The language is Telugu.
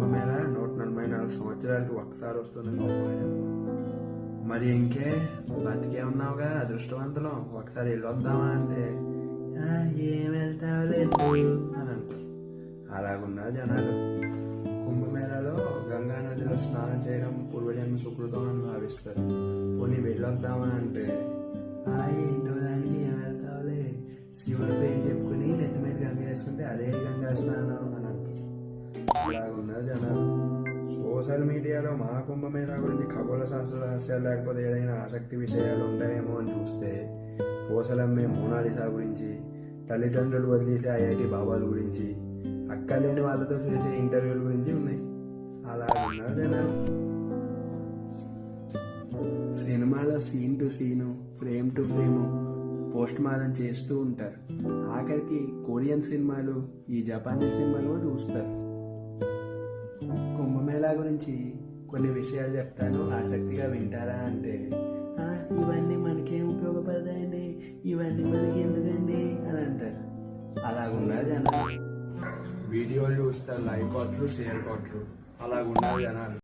కుంభమేళ 144 సంవత్సరాలకి ఒకసారి వస్తుంది గొప్పగా. మరి ఇంకే బతికే ఉన్నావుగా అదృష్టవంతులం, ఒకసారి వెళ్ళొద్దామా అంటే ఏం వెళ్తావులేదు అని అంటారు. అలాగున్నారు జనాలు. కుంభమేళలో గంగా నదిలో స్నానం చేయడం పూర్వజన్మ సుకృతం అని భావిస్తారు. పోనీ వెళ్ళొద్దామా అంటే ఏంటో దానికి ఏం వెళ్తావులే, శివుడు పేరు చెప్పుకుని నెత్తి మీద గంగ వేసుకుంటే అదే గంగా స్నానం అని అంటారు. అలాగున్నారు జనాలు. సోషల్ మీడియాలో మా కుంభమేళా గురించి ఖగోళ శాస్త్ర రహస్యాలు లేకపోతే ఏదైనా ఆసక్తి విషయాలు ఉంటాయేమో అని చూస్తే పూసలమ్మే మోనాలిసా గురించి, తల్లిదండ్రులు వదిలేసే ఐఐటి బాబాల గురించి, అక్కలేని వాళ్ళతో చేసే ఇంటర్వ్యూల గురించి ఉన్నాయి. అలా ఉన్నారు జనాలు. సినిమాలో scene to scene, frame to frame post mortem చేస్తూ ఉంటారు. ఆఖరికి కొరియన్ సినిమాలు, ఈ జపానీస్ సినిమాలు కూడా చూస్తారు. కుంభమేళా గురించి కొన్ని విషయాలు చెప్తాను, ఆసక్తిగా వింటారా అంటే ఇవన్నీ మనకేం ఉపయోగపడతాయండి, ఇవన్నీ మనకి ఎందుకండి అని అంటారు. అలాగున్నారు జనాలు. వీడియోలు చూస్తారు, లైక్ కొట్టరు, షేర్ కొట్టరు. అలాగున్నారు జనాలు.